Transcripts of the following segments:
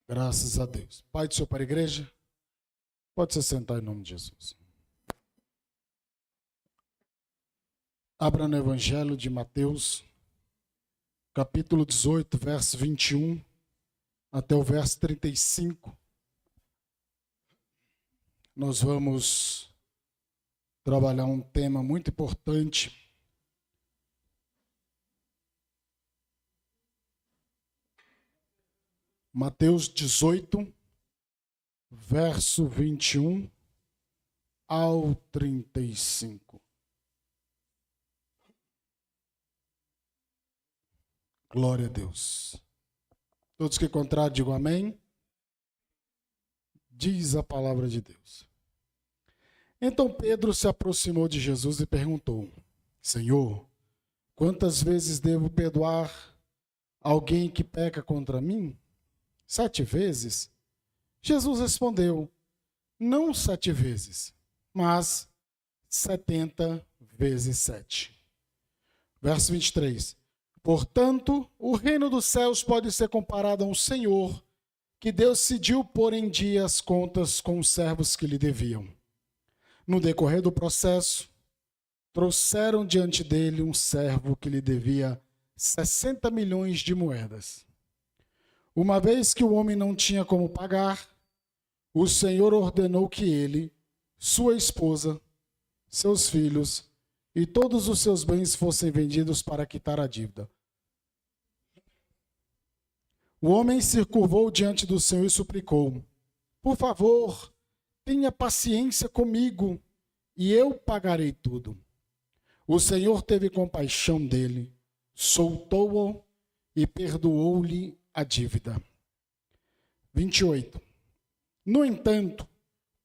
Graças a Deus. Pai do Senhor para a igreja, pode se sentar em nome de Jesus. Abra no Evangelho de Mateus, capítulo 18, verso 21, até o verso 35. Nós vamos trabalhar um tema muito importante. Mateus 18, verso 21 ao 35. Glória a Deus. Todos que encontraram, digam amém. Diz a palavra de Deus. Então Pedro se aproximou de Jesus e perguntou: Senhor, quantas vezes devo perdoar alguém que peca contra mim? 7 vezes? Jesus respondeu: não 7 vezes, mas 70 vezes 7. Verso 23. Portanto, o reino dos céus pode ser comparado a um senhor que decidiu pôr em dia as contas com os servos que lhe deviam. No decorrer do processo, trouxeram diante dele um servo que lhe devia 60 milhões de moedas. Uma vez que o homem não tinha como pagar, o Senhor ordenou que ele, sua esposa, seus filhos e todos os seus bens fossem vendidos para quitar a dívida. O homem se curvou diante do Senhor e suplicou: por favor, tenha paciência comigo e eu pagarei tudo. O Senhor teve compaixão dele, soltou-o e perdoou-lhe a dívida. 28. No entanto,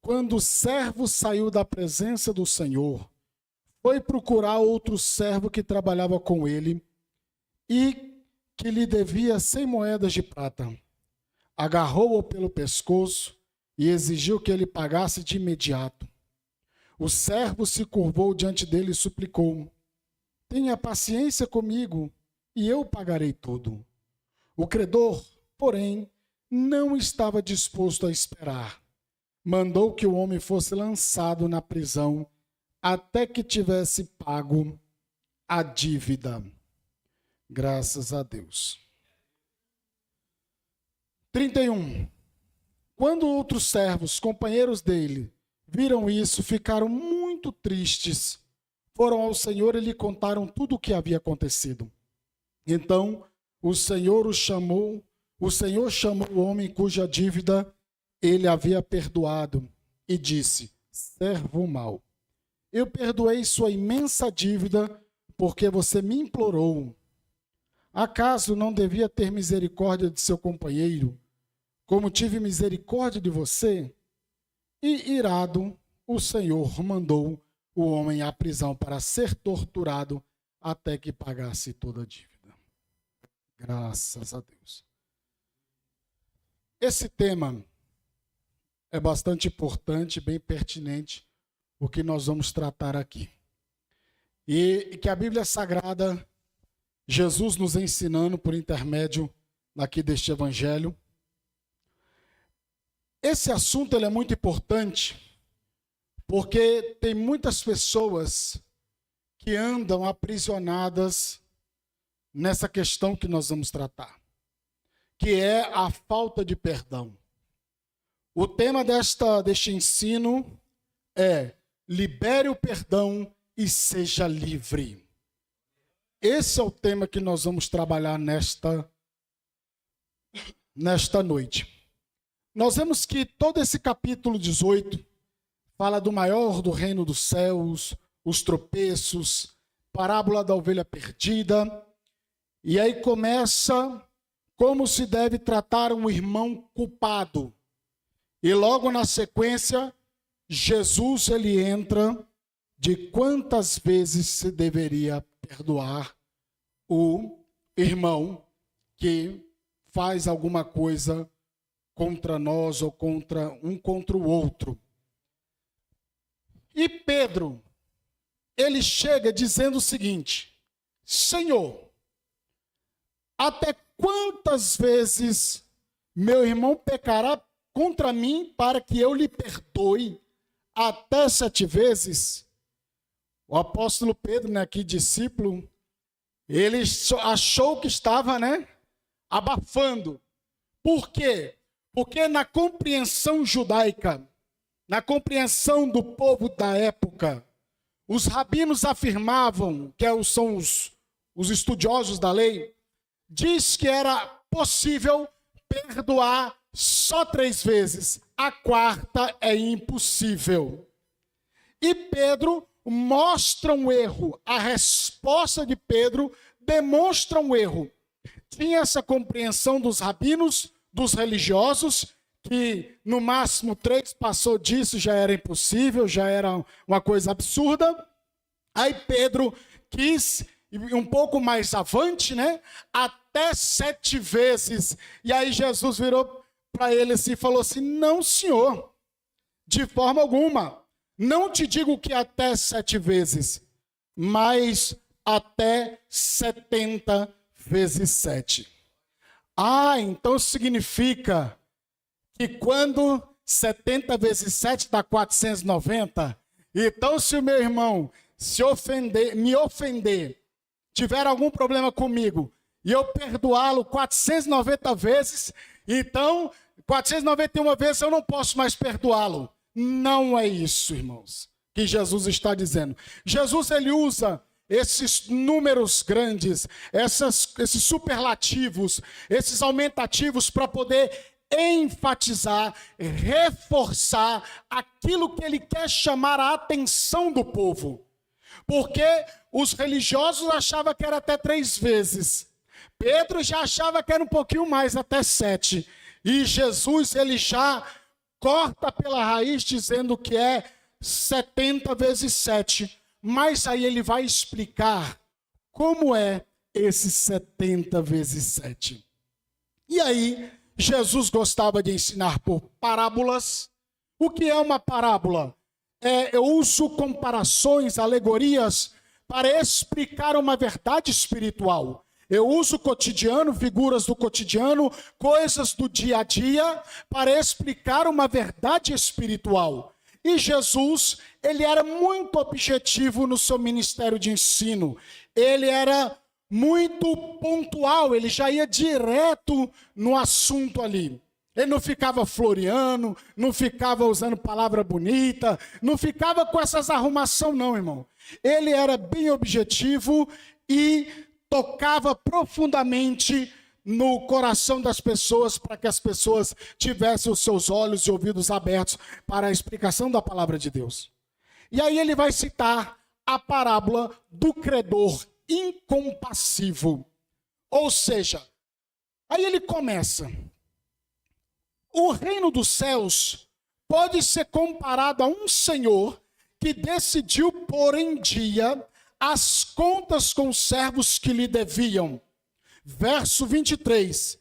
quando o servo saiu da presença do Senhor, foi procurar outro servo que trabalhava com ele e que lhe devia 100 moedas de prata. Agarrou-o pelo pescoço e exigiu que ele pagasse de imediato. O servo se curvou diante dele e suplicou: tenha paciência comigo e eu pagarei tudo. O credor, porém, não estava disposto a esperar. Mandou que o homem fosse lançado na prisão até que tivesse pago a dívida. Graças a Deus. 31. Quando outros servos, companheiros dele, viram isso, ficaram muito tristes. Foram ao Senhor e lhe contaram tudo o que havia acontecido. Então, o Senhor chamou o homem cuja dívida ele havia perdoado e disse: servo mau, eu perdoei sua imensa dívida porque você me implorou. Acaso não devia ter misericórdia de seu companheiro, como tive misericórdia de você? E irado, o Senhor mandou o homem à prisão para ser torturado até que pagasse toda a dívida. Graças a Deus. Esse tema é bastante importante, bem pertinente, o que nós vamos tratar aqui. E que a Bíblia Sagrada, Jesus nos ensinando por intermédio aqui deste Evangelho. Esse assunto ele é muito importante, porque tem muitas pessoas que andam aprisionadas nessa questão que nós vamos tratar, que é a falta de perdão. O tema deste ensino é: libere o perdão e seja livre. Esse é o tema que nós vamos trabalhar nesta noite. Nós vemos que todo esse capítulo 18 fala do maior do reino dos céus, os tropeços, parábola da ovelha perdida. E aí começa como se deve tratar um irmão culpado. E logo na sequência, Jesus ele entra de quantas vezes se deveria perdoar o irmão que faz alguma coisa contra nós ou contra o outro. E Pedro, ele chega dizendo o seguinte: Senhor, até quantas vezes meu irmão pecará contra mim para que eu lhe perdoe até 7 vezes. O apóstolo Pedro, né, aqui discípulo, ele achou que estava, abafando. Por quê? Porque na compreensão judaica, na compreensão do povo da época, os rabinos afirmavam, que são os estudiosos da lei, diz que era possível perdoar só 3 vezes. A 4ª é impossível. E Pedro mostra um erro. A resposta de Pedro demonstra um erro. Tinha essa compreensão dos rabinos, dos religiosos, que no máximo 3 passou disso, já era impossível, já era uma coisa absurda. Aí Pedro quis ir um pouco mais avante, até 7 vezes. E aí Jesus virou para ele assim e falou assim: não, senhor, de forma alguma. Não te digo que até 7 vezes, mas até 70 vezes 7. Então significa que quando 70 vezes 7 dá 490, então se o meu irmão me ofender, tiver algum problema comigo, e eu perdoá-lo 490 vezes, então 491 vezes eu não posso mais perdoá-lo. Não é isso, irmãos, que Jesus está dizendo. Jesus, ele usa esses números grandes, esses superlativos, esses aumentativos para poder enfatizar, reforçar aquilo que ele quer chamar a atenção do povo. Porque os religiosos achavam que era até 3 vezes. Pedro já achava que era um pouquinho mais, até 7. E Jesus, ele já corta pela raiz dizendo que é 70 vezes 7. Mas aí ele vai explicar como é esse 70 vezes 7. E aí, Jesus gostava de ensinar por parábolas. O que é uma parábola? Eu uso comparações, alegorias, para explicar uma verdade espiritual. Eu uso o cotidiano, figuras do cotidiano, coisas do dia a dia, para explicar uma verdade espiritual. E Jesus, ele era muito objetivo no seu ministério de ensino. Ele era muito pontual, ele já ia direto no assunto ali. Ele não ficava floreando, não ficava usando palavra bonita, não ficava com essas arrumação não, irmão. Ele era bem objetivo e tocava profundamente no coração das pessoas, para que as pessoas tivessem os seus olhos e ouvidos abertos para a explicação da palavra de Deus. E aí ele vai citar a parábola do credor incompassivo. Ou seja, aí ele começa: o reino dos céus pode ser comparado a um senhor que decidiu pôr em dia as contas com os servos que lhe deviam. Verso 23.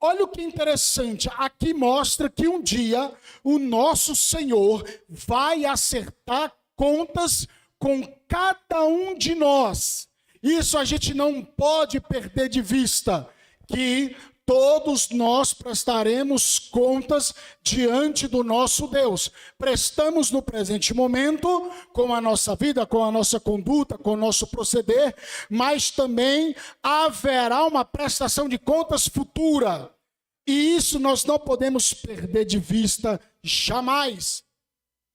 Olha o que interessante. Aqui mostra que um dia o nosso Senhor vai acertar contas com cada um de nós. Isso a gente não pode perder de vista, que todos nós prestaremos contas diante do nosso Deus. Prestamos no presente momento, com a nossa vida, com a nossa conduta, com o nosso proceder, mas também haverá uma prestação de contas futura. E isso nós não podemos perder de vista jamais.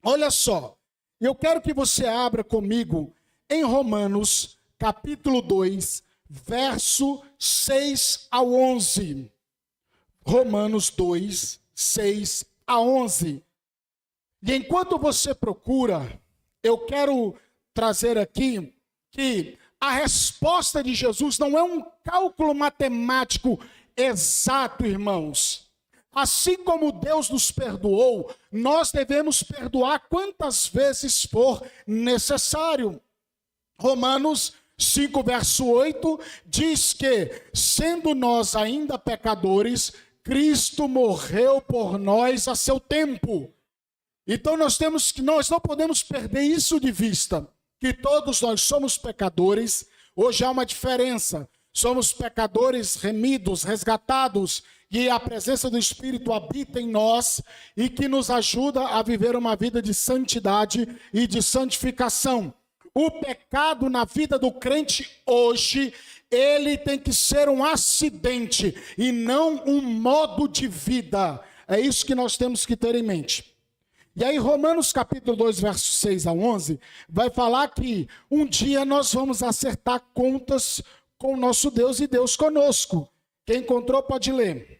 Olha só, eu quero que você abra comigo em Romanos, capítulo 2, verso 6 ao 11. Romanos 2, 6 a 11. E enquanto você procura, eu quero trazer aqui que a resposta de Jesus não é um cálculo matemático exato, irmãos. Assim como Deus nos perdoou, nós devemos perdoar quantas vezes for necessário. Romanos 5, verso 8, diz que, sendo nós ainda pecadores, Cristo morreu por nós a seu tempo. Então nós não podemos perder isso de vista, que todos nós somos pecadores. Hoje há uma diferença: somos pecadores remidos, resgatados, e a presença do Espírito habita em nós e que nos ajuda a viver uma vida de santidade e de santificação. O pecado na vida do crente hoje, ele tem que ser um acidente e não um modo de vida. É isso que nós temos que ter em mente. E aí Romanos capítulo 2, versos 6 a 11, vai falar que um dia nós vamos acertar contas com o nosso Deus e Deus conosco. Quem encontrou pode ler.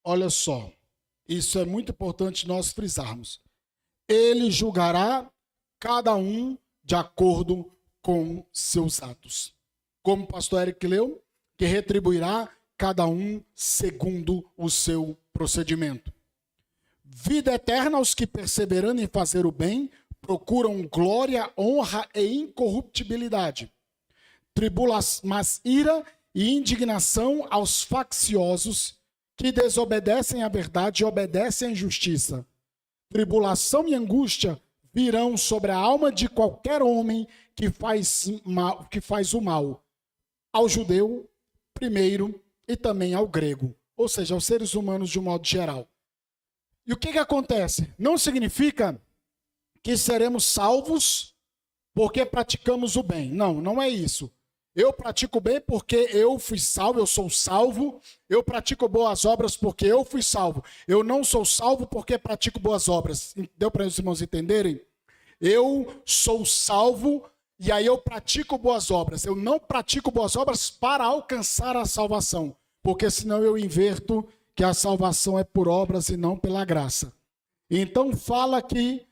Olha só, isso é muito importante nós frisarmos. Ele julgará cada um de acordo com seus atos. Como o pastor Eric leu, que retribuirá cada um segundo o seu procedimento. Vida eterna aos que perseverando em fazer o bem, procuram glória, honra e incorruptibilidade. Mas ira e indignação aos facciosos que desobedecem à verdade e obedecem à injustiça. Tribulação e angústia virão sobre a alma de qualquer homem que faz o mal, ao judeu primeiro e também ao grego, ou seja, aos seres humanos de um modo geral. E o que acontece? Não significa que seremos salvos porque praticamos o bem. Não, não é isso. Eu pratico bem porque eu fui salvo, eu sou salvo. Eu pratico boas obras porque eu fui salvo. Eu não sou salvo porque pratico boas obras. Deu para os irmãos entenderem? Eu sou salvo e aí eu pratico boas obras. Eu não pratico boas obras para alcançar a salvação, porque senão eu inverto que a salvação é por obras e não pela graça. Então fala que,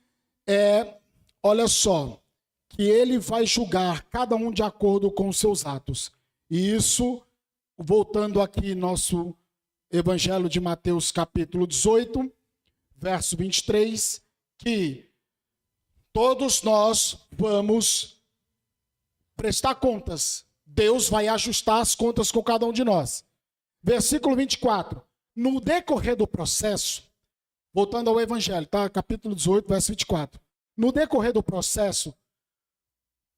olha só, que ele vai julgar cada um de acordo com os seus atos. E isso, voltando aqui nosso Evangelho de Mateus capítulo 18, verso 23, que todos nós vamos prestar contas. Deus vai ajustar as contas com cada um de nós. Versículo 24. No decorrer do processo, voltando ao Evangelho, tá? Capítulo 18, verso 24. No decorrer do processo,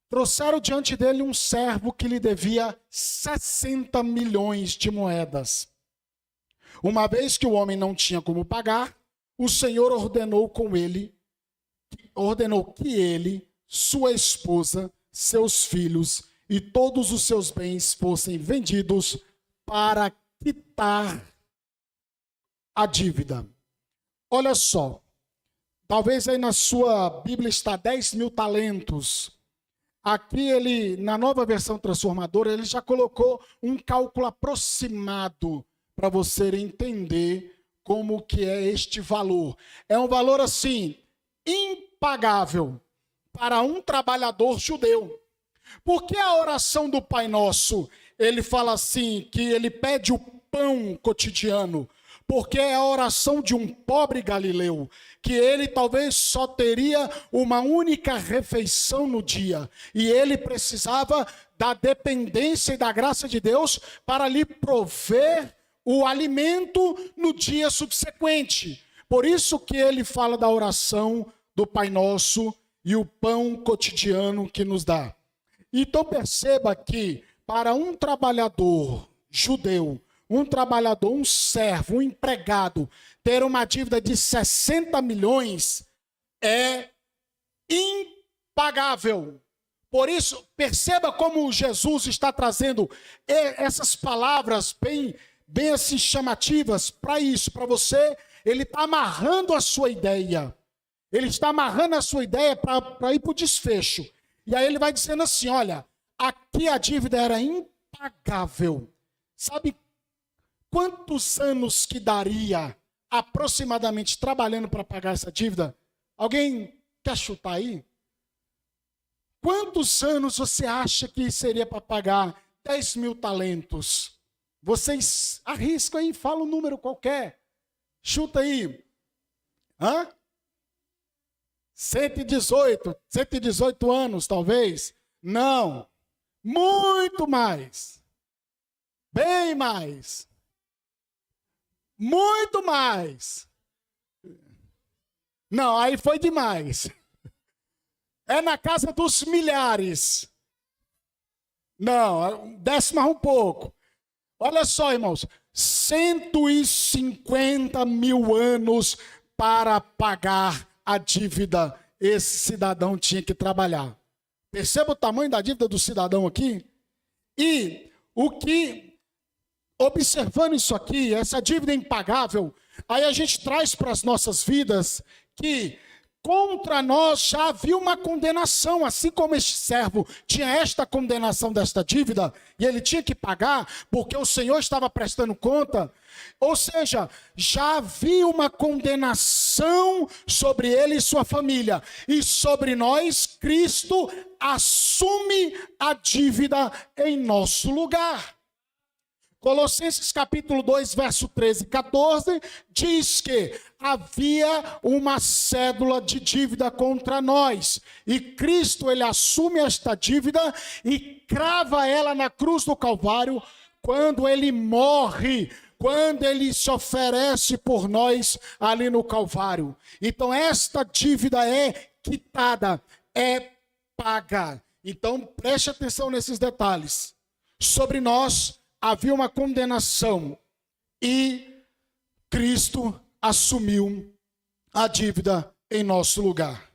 trouxeram diante dele um servo que lhe devia 60 milhões de moedas. Uma vez que o homem não tinha como pagar, o Senhor ordenou que ele, sua esposa, seus filhos e todos os seus bens fossem vendidos para quitar a dívida. Olha só, talvez aí na sua Bíblia está 10 mil talentos. Aqui ele, na nova versão transformadora, ele já colocou um cálculo aproximado para você entender como que é este valor. É um valor assim, impagável para um trabalhador judeu. Porque a oração do Pai Nosso, ele fala assim, que ele pede o pão cotidiano, porque é a oração de um pobre galileu, que ele talvez só teria uma única refeição no dia, e ele precisava da dependência e da graça de Deus para lhe prover o alimento no dia subsequente. Por isso que ele fala da oração do Pai Nosso e o pão cotidiano que nos dá. Então perceba que para um trabalhador judeu, um trabalhador, um servo, um empregado, ter uma dívida de 60 milhões é impagável. Por isso, perceba como Jesus está trazendo essas palavras bem assim chamativas para isso, para você. Ele está amarrando a sua ideia. Ele está amarrando a sua ideia para ir para o desfecho. E aí ele vai dizendo assim, olha, aqui a dívida era impagável. Sabe quantos anos que daria aproximadamente trabalhando para pagar essa dívida? Alguém quer chutar aí? Quantos anos você acha que seria para pagar 10 mil talentos? Vocês arriscam aí, fala um número qualquer. Chuta aí. 118 anos, talvez. Não. Muito mais. Bem mais. Muito mais. Não, aí foi demais. É na casa dos milhares. Não, desce mais um pouco. Olha só, irmãos. 150 mil anos para pagar a dívida. Esse cidadão tinha que trabalhar. Perceba o tamanho da dívida do cidadão aqui? E observando isso aqui, essa dívida impagável, aí a gente traz para as nossas vidas que contra nós já havia uma condenação, assim como este servo tinha esta condenação desta dívida, e ele tinha que pagar, porque o Senhor estava prestando conta, ou seja, já havia uma condenação sobre ele e sua família, e sobre nós, Cristo assume a dívida em nosso lugar. Colossenses capítulo 2, verso 13 e 14, diz que havia uma cédula de dívida contra nós. E Cristo, ele assume esta dívida e crava ela na cruz do Calvário quando ele morre, quando ele se oferece por nós ali no Calvário. Então esta dívida é quitada, é paga. Então preste atenção nesses detalhes. Sobre nós havia uma condenação e Cristo assumiu a dívida em nosso lugar.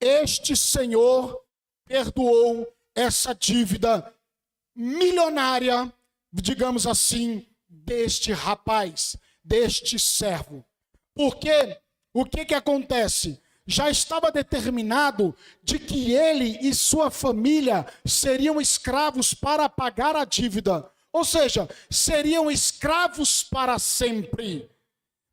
Este Senhor perdoou essa dívida milionária, digamos assim, deste rapaz, deste servo. Porque o que acontece? Já estava determinado de que ele e sua família seriam escravos para pagar a dívida. Ou seja, seriam escravos para sempre.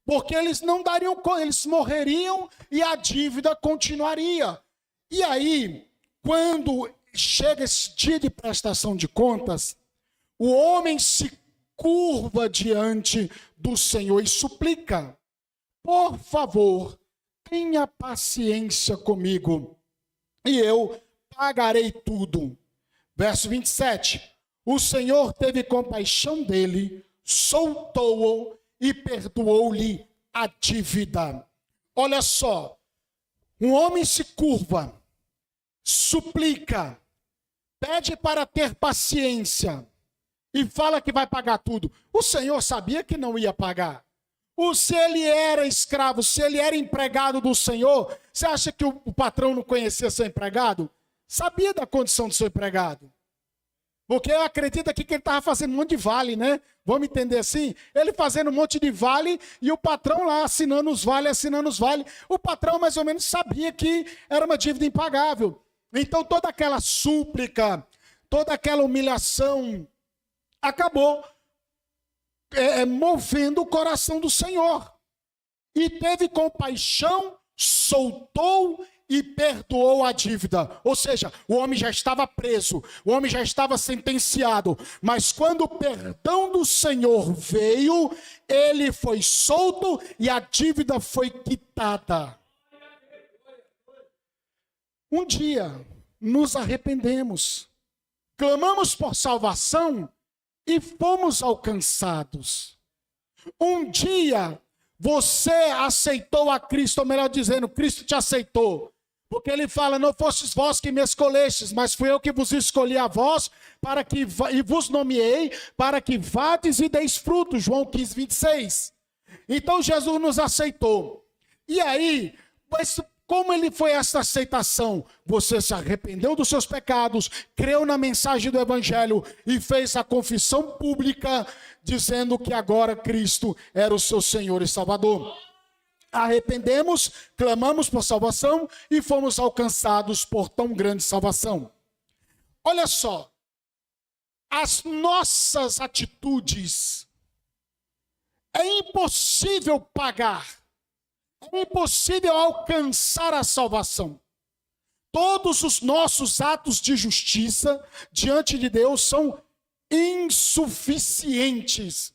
Porque eles não dariam conta, eles morreriam e a dívida continuaria. E aí, quando chega esse dia de prestação de contas, o homem se curva diante do Senhor e suplica: por favor, tenha paciência comigo e eu pagarei tudo. Verso 27. O Senhor teve compaixão dele, soltou-o e perdoou-lhe a dívida. Olha só, um homem se curva, suplica, pede para ter paciência e fala que vai pagar tudo. O Senhor sabia que não ia pagar. Se ele era escravo, se ele era empregado do Senhor, você acha que o patrão não conhecia seu empregado? Sabia da condição do seu empregado. Porque acredita aqui que ele estava fazendo um monte de vale, né? Vamos entender assim? Ele fazendo um monte de vale e o patrão lá assinando os vales. O patrão mais ou menos sabia que era uma dívida impagável. Então toda aquela súplica, toda aquela humilhação acabou movendo o coração do Senhor. E teve compaixão, soltou e perdoou a dívida. Ou seja, o homem já estava preso, o homem já estava sentenciado, mas quando o perdão do Senhor veio, ele foi solto e a dívida foi quitada. Um dia nos arrependemos, clamamos por salvação e fomos alcançados. Um dia você aceitou a Cristo, ou melhor dizendo, Cristo te aceitou. Porque ele fala: não fostes vós que me escolhestes, mas fui eu que vos escolhi a vós, e vos nomeei, para que vades e deis frutos. João 15, 26. Então Jesus nos aceitou. E aí, mas como ele foi essa aceitação? Você se arrependeu dos seus pecados, creu na mensagem do Evangelho e fez a confissão pública, dizendo que agora Cristo era o seu Senhor e Salvador. Arrependemos, clamamos por salvação e fomos alcançados por tão grande salvação. Olha só, as nossas atitudes, É impossível pagar. É impossível alcançar a salvação. Todos os nossos atos de justiça diante de Deus são insuficientes.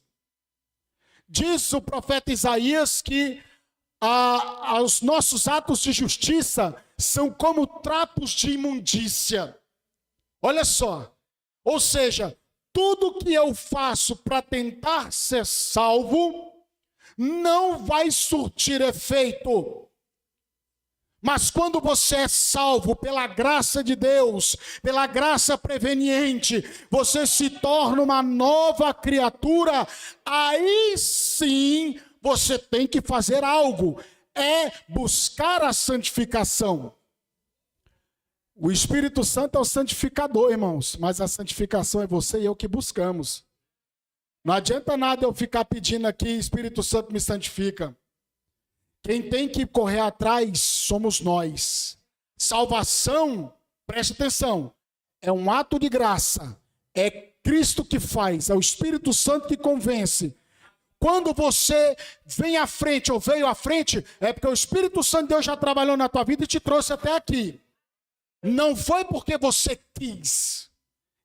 Diz o profeta Isaías que os nossos atos de justiça são como trapos de imundícia. Olha só. Ou seja, tudo que eu faço para tentar ser salvo não vai surtir efeito. Mas quando você é salvo pela graça de Deus, pela graça preveniente, você se torna uma nova criatura, aí sim você tem que fazer algo, é buscar a santificação. O Espírito Santo é o santificador, irmãos, mas a santificação é você e eu que buscamos. Não adianta nada eu ficar pedindo aqui, Espírito Santo me santifica. Quem tem que correr atrás somos nós. Salvação, preste atenção, é um ato de graça. É Cristo que faz, é o Espírito Santo que convence. Quando você vem à frente ou veio à frente, é porque o Espírito Santo de Deus já trabalhou na tua vida e te trouxe até aqui. Não foi porque você quis.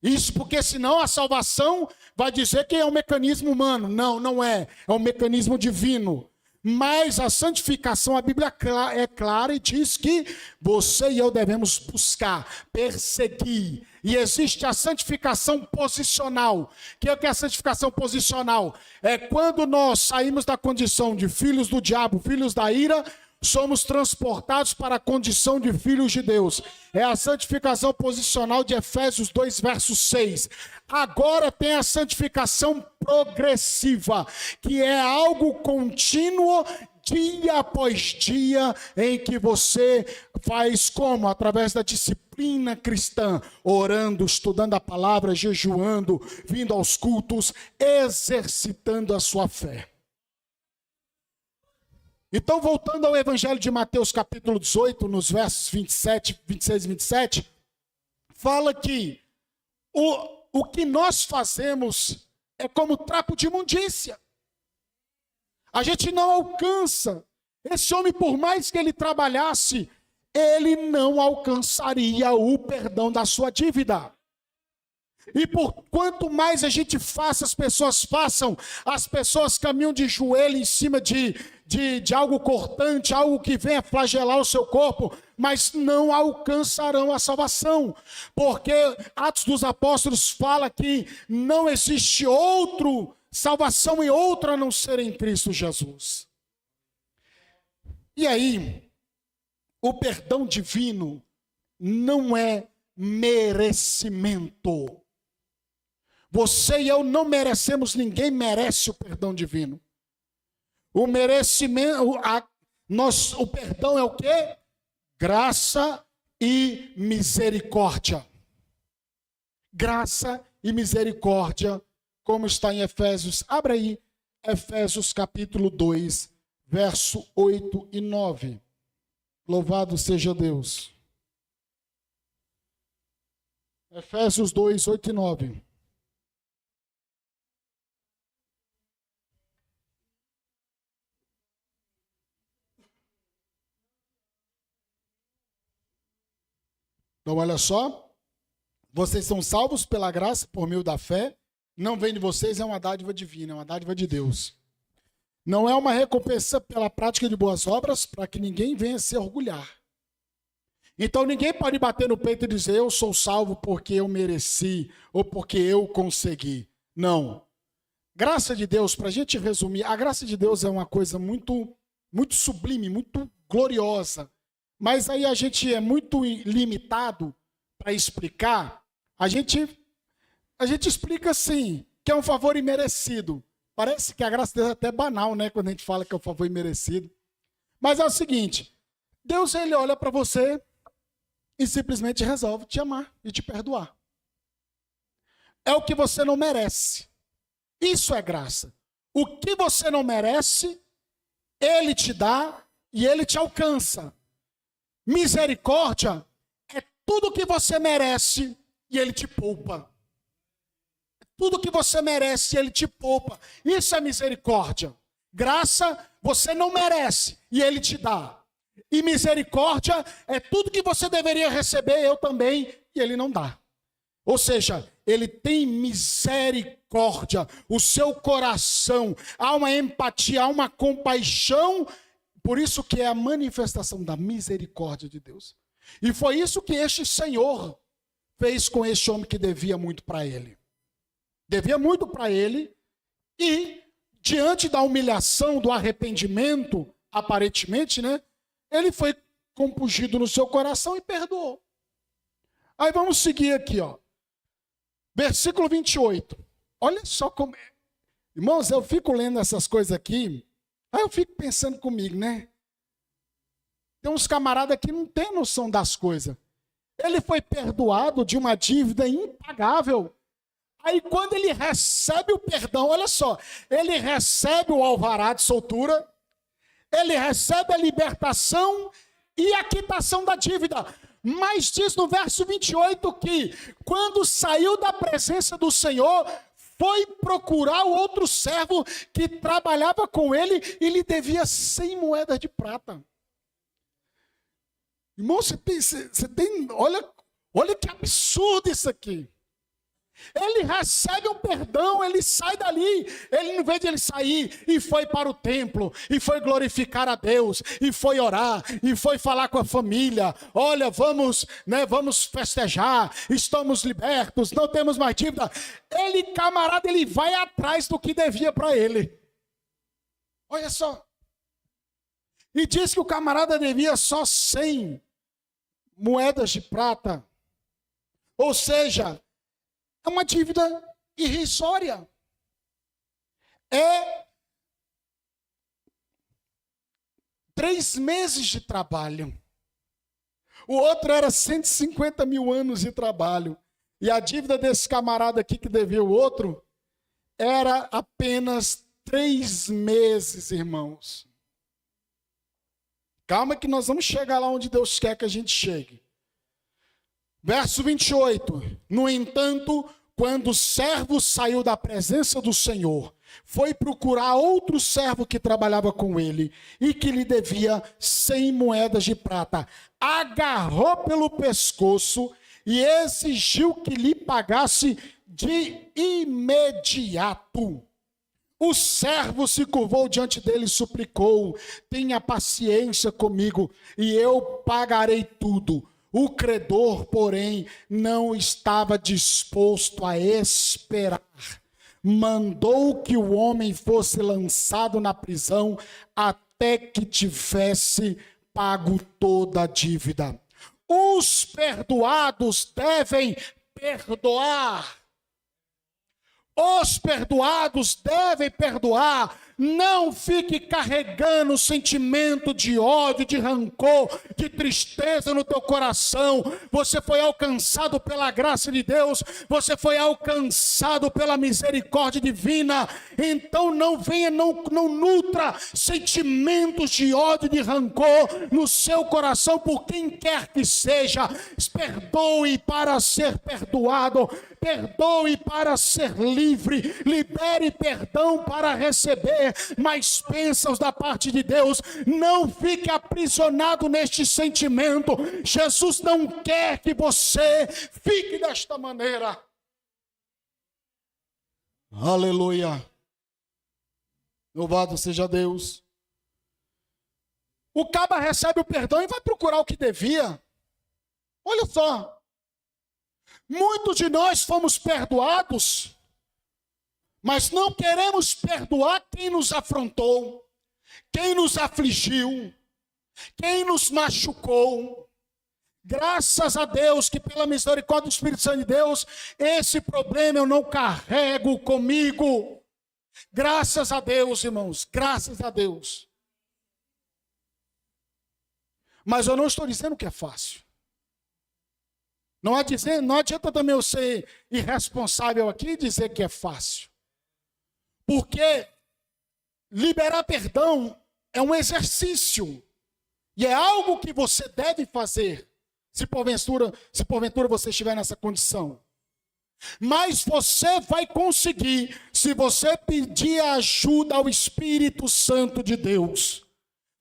Isso porque senão a salvação vai dizer que é um mecanismo humano. Não, não é. É um mecanismo divino. Mas a santificação, a Bíblia é clara e diz que você e eu devemos buscar, perseguir. E existe a santificação posicional. O que é a santificação posicional? É quando nós saímos da condição de filhos do diabo, filhos da ira, somos transportados para a condição de filhos de Deus. É a santificação posicional de Efésios 2, verso 6. Agora tem a santificação progressiva, que é algo contínuo, dia após dia, em que você faz como? Através da disciplina cristã, orando, estudando a palavra, jejuando, vindo aos cultos, exercitando a sua fé. Então, voltando ao Evangelho de Mateus, capítulo 18, nos versos 26 e 27, fala que o que nós fazemos é como trapo de imundícia. A gente não alcança. Esse homem, por mais que ele trabalhasse, ele não alcançaria o perdão da sua dívida. E por quanto mais a gente faça, as pessoas façam, as pessoas caminham de joelho em cima de algo cortante, algo que venha flagelar o seu corpo, mas não alcançarão a salvação. Porque Atos dos Apóstolos fala que não existe outro salvação e outra a não ser em Cristo Jesus. E aí, o perdão divino não é merecimento. Você e eu não merecemos, ninguém merece o perdão divino. O merecimento, o perdão é o quê? Graça e misericórdia. Graça e misericórdia, como está em Efésios. Abra aí, Efésios capítulo 2, verso 8 e 9. Louvado seja Deus. Efésios 2, 8 e 9. Então, olha só, vocês são salvos pela graça, por meio da fé, não vem de vocês, é uma dádiva divina, é uma dádiva de Deus. Não é uma recompensa pela prática de boas obras, para que ninguém venha se orgulhar. Então, ninguém pode bater no peito e dizer, eu sou salvo porque eu mereci, ou porque eu consegui. Não. Graça de Deus, para a gente resumir, a graça de Deus é uma coisa muito, muito sublime, muito gloriosa. Mas aí a gente é muito limitado para explicar. A gente explica assim, que é um favor imerecido. Parece que a graça de Deus é até banal, né? Quando a gente fala que é um favor imerecido. Mas é o seguinte, Deus ele olha para você e simplesmente resolve te amar e te perdoar. É o que você não merece. Isso é graça. O que você não merece, ele te dá e ele te alcança. Misericórdia é tudo que você merece e ele te poupa. Tudo que você merece e ele te poupa. Isso é misericórdia. Graça você não merece e ele te dá. E misericórdia é tudo que você deveria receber, eu também, e ele não dá. Ou seja, ele tem misericórdia, o seu coração, há uma empatia, há uma compaixão, por isso que é a manifestação da misericórdia de Deus. E foi isso que este Senhor fez com este homem que devia muito para ele. Devia muito para ele, e diante da humilhação, do arrependimento, aparentemente, né? Ele foi compungido no seu coração e perdoou. Aí vamos seguir aqui, ó. Versículo 28. Olha só como é. Irmãos, eu fico lendo essas coisas aqui, aí eu fico pensando comigo, né? Tem uns camaradas que não têm noção das coisas. Ele foi perdoado de uma dívida impagável. Aí quando ele recebe o perdão, olha só, ele recebe o alvará de soltura, ele recebe a libertação e a quitação da dívida. Mas diz no verso 28 que quando saiu da presença do Senhor, foi procurar o outro servo que trabalhava com ele e lhe devia 100 moedas de prata. Irmão, você tem olha que absurdo isso aqui. Ele recebe um perdão, ele sai dali, ele não vê de ele sair e foi para o templo, e foi glorificar a Deus, e foi orar, e foi falar com a família, olha, vamos festejar, estamos libertos, não temos mais dívida. Ele, camarada, ele vai atrás do que devia para ele. Olha só. E diz que o camarada devia só 100 moedas de prata, ou seja, é uma dívida irrisória. É 3 meses de trabalho. O outro era 150 mil anos de trabalho. E a dívida desse camarada aqui que devia o outro era apenas 3 meses, irmãos. Calma que nós vamos chegar lá onde Deus quer que a gente chegue. Verso 28. No entanto, quando o servo saiu da presença do Senhor, foi procurar outro servo que trabalhava com ele e que lhe devia 100 moedas de prata. Agarrou pelo pescoço e exigiu que lhe pagasse de imediato. O servo se curvou diante dele e suplicou: tenha paciência comigo e eu pagarei tudo. O credor, porém, não estava disposto a esperar. Mandou que o homem fosse lançado na prisão até que tivesse pago toda a dívida. Os perdoados devem perdoar. Os perdoados devem perdoar. Não fique carregando sentimento de ódio, de rancor, de tristeza no teu coração. Você foi alcançado pela graça de Deus, você foi alcançado pela misericórdia divina. Então não venha, não nutra sentimentos de ódio, de rancor no seu coração por quem quer que seja. Perdoe para ser perdoado, perdoe para ser livre, libere perdão para receber mais bênçãos da parte de Deus. Não fique aprisionado neste sentimento. Jesus não quer que você fique desta maneira. Aleluia. Louvado seja Deus. O caba recebe o perdão e vai procurar o que devia. Olha só. Muitos de nós fomos perdoados, mas não queremos perdoar quem nos afrontou, quem nos afligiu, quem nos machucou. Graças a Deus que pela misericórdia do Espírito Santo de Deus, esse problema eu não carrego comigo. Graças a Deus, irmãos, graças a Deus. Mas eu não estou dizendo que é fácil. Não adianta também eu ser irresponsável aqui e dizer que é fácil. Porque liberar perdão é um exercício. E é algo que você deve fazer, se porventura você estiver nessa condição. Mas você vai conseguir se você pedir ajuda ao Espírito Santo de Deus.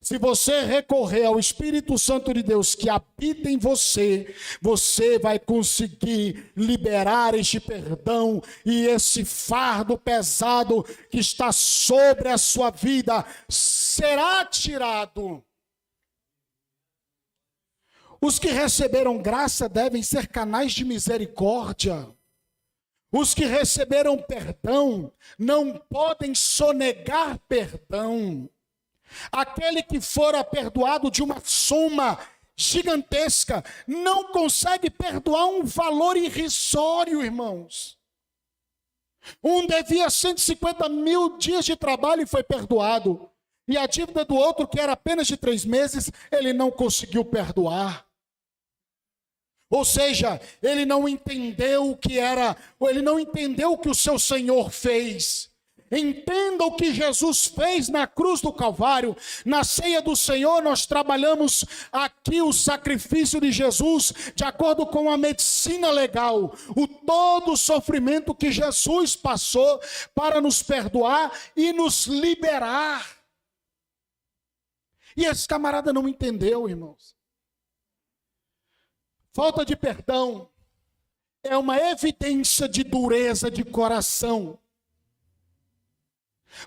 Se você recorrer ao Espírito Santo de Deus que habita em você, você vai conseguir liberar este perdão e esse fardo pesado que está sobre a sua vida será tirado. Os que receberam graça devem ser canais de misericórdia. Os que receberam perdão não podem sonegar perdão. Aquele que fora perdoado de uma soma gigantesca não consegue perdoar um valor irrisório, irmãos. Um devia 150 mil dias de trabalho e foi perdoado. E a dívida do outro, que era apenas de 3 meses, ele não conseguiu perdoar. Ou seja, ele não entendeu o que era, ou ele não entendeu o que o seu Senhor fez. Entenda o que Jesus fez na cruz do Calvário. Na ceia do Senhor nós trabalhamos aqui o sacrifício de Jesus de acordo com a medicina legal. Todo o sofrimento que Jesus passou para nos perdoar e nos liberar. E esse camarada não entendeu, irmãos. Falta de perdão é uma evidência de dureza de coração.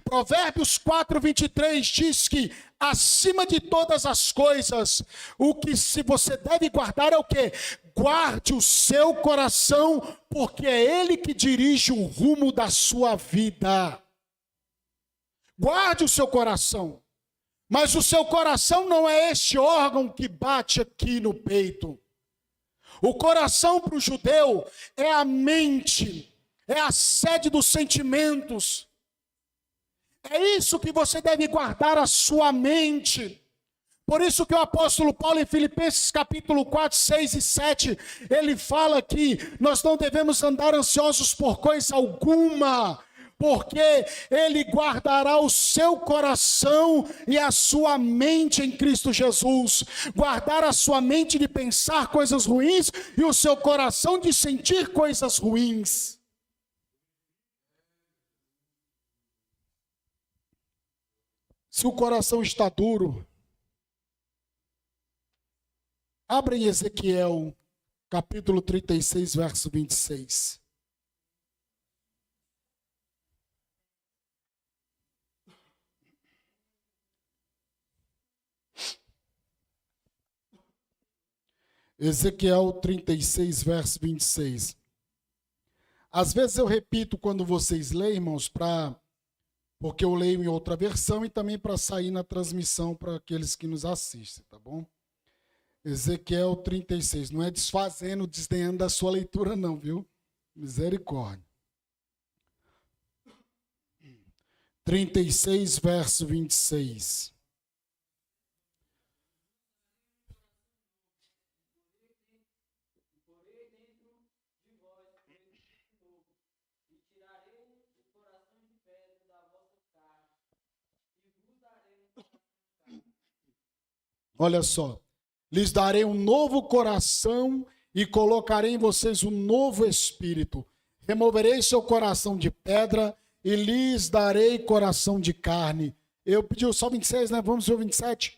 Provérbios 4:23 diz que acima de todas as coisas, o que se você deve guardar é o quê? Guarde o seu coração, porque é ele que dirige o rumo da sua vida. Guarde o seu coração. Mas o seu coração não é este órgão que bate aqui no peito. O coração para o judeu é a mente, é a sede dos sentimentos. É isso que você deve guardar a sua mente. Por isso que o apóstolo Paulo em Filipenses capítulo 4, 6 e 7, ele fala que nós não devemos andar ansiosos por coisa alguma, porque ele guardará o seu coração e a sua mente em Cristo Jesus. Guardar a sua mente de pensar coisas ruins e o seu coração de sentir coisas ruins. Se o coração está duro, abra em Ezequiel, capítulo 36, verso 26. Ezequiel 36, verso 26. Às vezes eu repito quando vocês leem, irmãos, porque eu leio em outra versão e também para sair na transmissão para aqueles que nos assistem, tá bom? Ezequiel 36, não é desfazendo, desdenhando da sua leitura não, viu? Misericórdia. 36, verso 26. Olha só, lhes darei um novo coração e colocarei em vocês um novo espírito. Removerei seu coração de pedra e lhes darei coração de carne. Eu pedi só 26, né? Vamos ver o 27.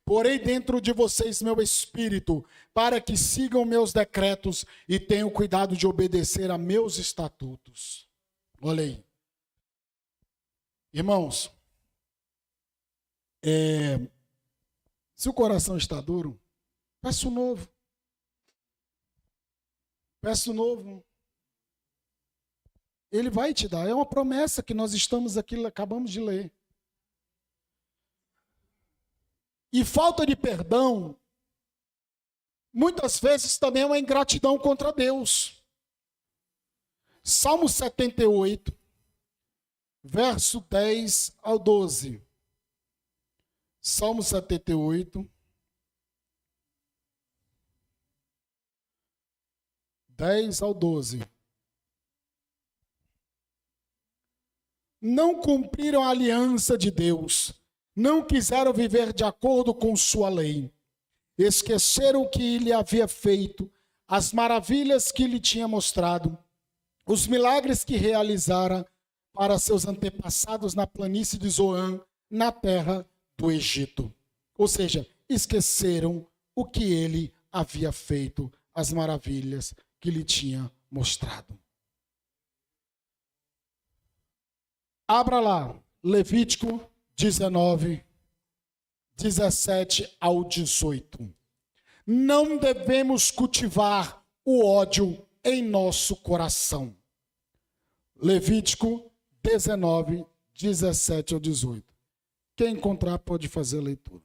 Porei dentro de vocês meu espírito, para que sigam meus decretos e tenham cuidado de obedecer a meus estatutos. Olha aí. Irmãos, se o coração está duro, peça o novo. Peça o novo. Ele vai te dar. É uma promessa que nós estamos aqui, acabamos de ler. E falta de perdão, muitas vezes também é uma ingratidão contra Deus. Salmo 78, verso 10 ao 12. Salmo 78, 10 ao 12. Não cumpriram a aliança de Deus, não quiseram viver de acordo com sua lei. Esqueceram o que lhe havia feito, as maravilhas que lhe tinha mostrado. os milagres que realizara para seus antepassados na planície de Zoan, na terra do Egito. Ou seja, esqueceram o que ele havia feito, as maravilhas que lhe tinha mostrado. Abra lá, Levítico 19, 17 ao 18. Não devemos cultivar o ódio em nosso coração. Levítico 19, 17 ao 18. Quem encontrar pode fazer a leitura.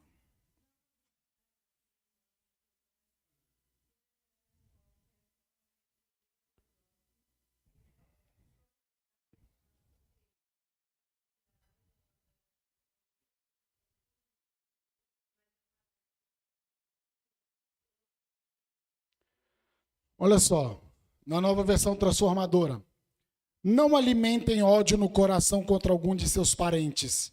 Olha só, na nova versão transformadora. Não alimentem ódio no coração contra algum de seus parentes.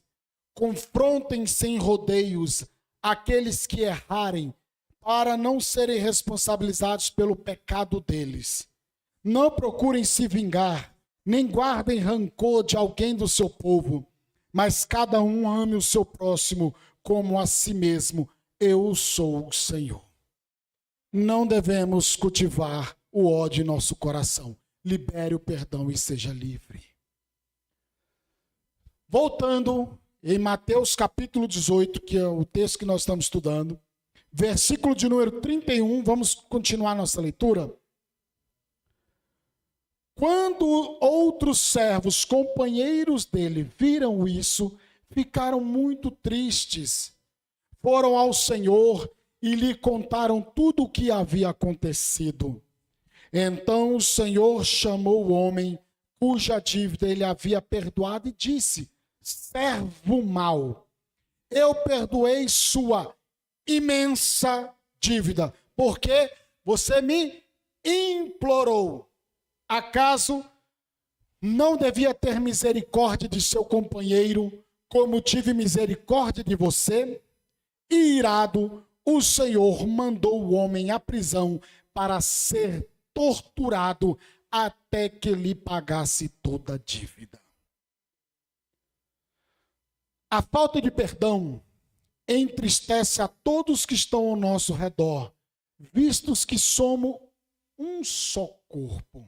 Confrontem sem rodeios aqueles que errarem, para não serem responsabilizados pelo pecado deles. Não procurem se vingar, nem guardem rancor de alguém do seu povo, mas cada um ame o seu próximo como a si mesmo. Eu sou o Senhor. Não devemos cultivar o ódio em nosso coração. Libere o perdão e seja livre. Voltando em Mateus capítulo 18, que é o texto que nós estamos estudando, versículo de número 31, vamos continuar nossa leitura. Quando outros servos, companheiros dele, viram isso, ficaram muito tristes. Foram ao Senhor e lhe contaram tudo o que havia acontecido. Então o Senhor chamou o homem cuja dívida ele havia perdoado e disse: servo mau, eu perdoei sua imensa dívida, porque você me implorou. Acaso não devia ter misericórdia de seu companheiro, como tive misericórdia de você? E irado, o Senhor mandou o homem à prisão para ser torturado até que lhe pagasse toda a dívida. A falta de perdão entristece a todos que estão ao nosso redor, vistos que somos um só corpo.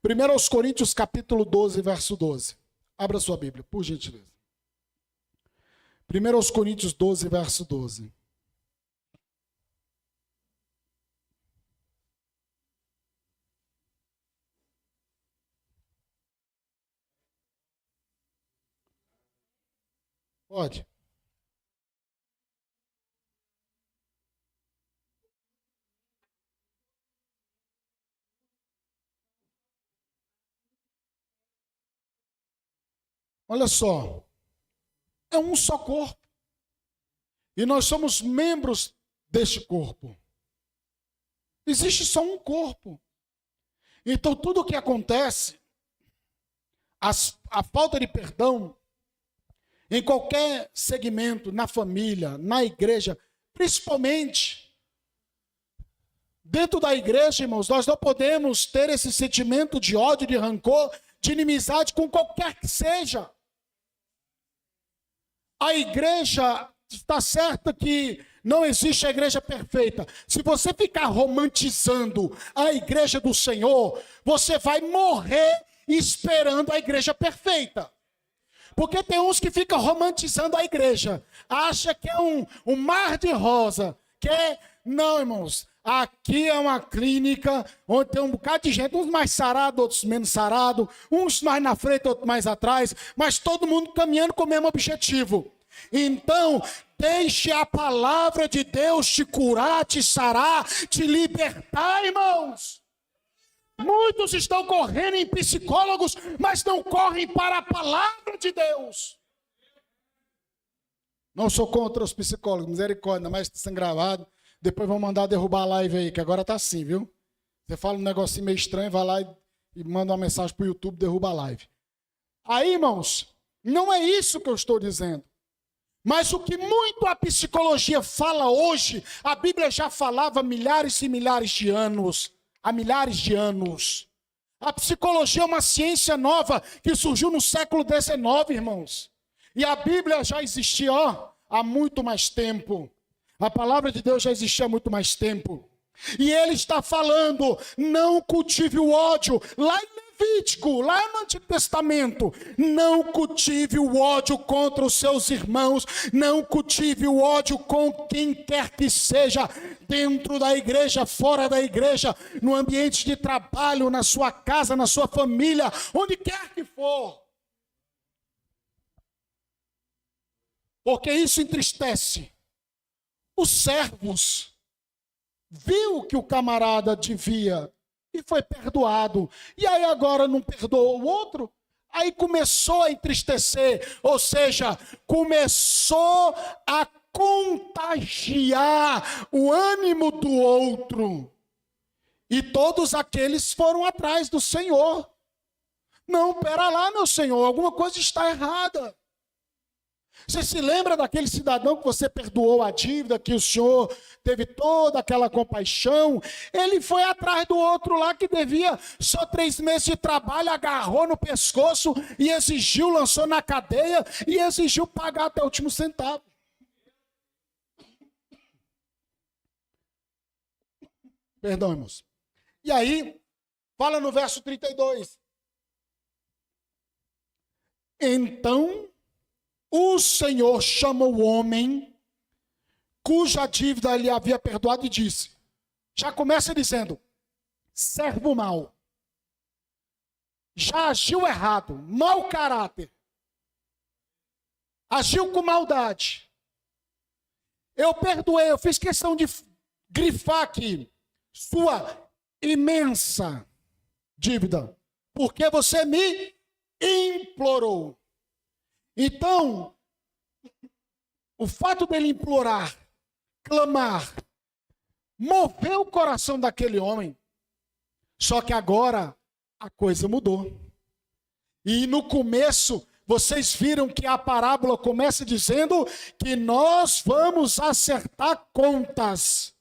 1 Coríntios capítulo 12, verso 12. Abra sua Bíblia, por gentileza. 1 Coríntios 12, verso 12. Pode. Olha só, é um só corpo. E nós somos membros deste corpo. Existe só um corpo. Então tudo o que acontece, a falta de perdão, em qualquer segmento, na família, na igreja, principalmente dentro da igreja, irmãos, nós não podemos ter esse sentimento de ódio, de rancor, de inimizade com qualquer que seja. A igreja, está certa que não existe a igreja perfeita. Se você ficar romantizando a igreja do Senhor, você vai morrer esperando a igreja perfeita. Porque tem uns que ficam romantizando a igreja. Acha que é um mar de rosa. Não, irmãos. Aqui é uma clínica onde tem um bocado de gente. Uns mais sarados, outros menos sarados. Uns mais na frente, outros mais atrás. Mas todo mundo caminhando com o mesmo objetivo. Então, deixe a palavra de Deus te curar, te sarar, te libertar, irmãos. Muitos estão correndo em psicólogos, mas não correm para a palavra de Deus. Não sou contra os psicólogos, misericórdia, mas está sendo gravado. Depois vão mandar derrubar a live aí, que agora está assim, viu? Você fala um negocinho meio estranho, vai lá e manda uma mensagem para o YouTube, derruba a live. Aí, irmãos, não é isso que eu estou dizendo. Mas o que muito a psicologia fala hoje, a Bíblia já falava há milhares e milhares de anos. Há milhares de anos. A psicologia é uma ciência nova que surgiu no século XIX, irmãos. E a Bíblia já existia, há muito mais tempo. A palavra de Deus já existia há muito mais tempo. E ele está falando, não cultive o ódio. Lá em Levítico, lá no Antigo Testamento, não cultive o ódio contra os seus irmãos, não cultive o ódio com quem quer que seja, dentro da igreja, fora da igreja, no ambiente de trabalho, na sua casa, na sua família, onde quer que for. Porque isso entristece. Os servos viu que o camarada devia e foi perdoado. E aí agora não perdoou o outro? Aí começou a entristecer, ou seja, começou a contagiar o ânimo do outro. E todos aqueles foram atrás do Senhor. Não, pera lá, meu Senhor, alguma coisa está errada. Você se lembra daquele cidadão que você perdoou a dívida, que o Senhor teve toda aquela compaixão? Ele foi atrás do outro lá que devia só 3 meses de trabalho, agarrou no pescoço e exigiu, lançou na cadeia e exigiu pagar até o último centavo. Perdão, irmãos. E aí, fala no verso 32. Então o Senhor chamou o homem cuja dívida ele havia perdoado e disse, já começa dizendo, servo mau, já agiu errado, mau caráter, agiu com maldade. Eu perdoei, eu fiz questão de grifar aqui, sua imensa dívida, porque você me implorou. Então, o fato dele implorar, clamar, moveu o coração daquele homem. Só que agora a coisa mudou. E no começo, vocês viram que a parábola começa dizendo que nós vamos acertar contas.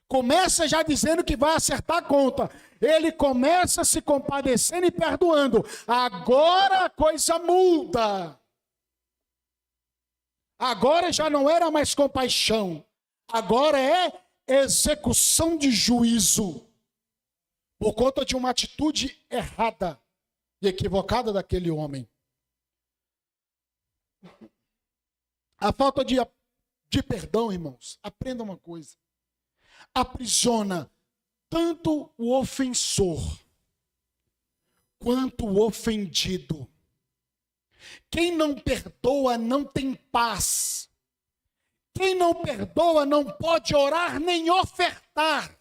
Começa já dizendo que vai acertar a conta. Ele começa se compadecendo e perdoando. Agora a coisa muda. Agora já não era mais compaixão. Agora é execução de juízo. Por conta de uma atitude errada e equivocada daquele homem. A falta de perdão, irmãos, aprenda uma coisa. Aprisiona tanto o ofensor quanto o ofendido. Quem não perdoa não tem paz. Quem não perdoa não pode orar nem ofertar.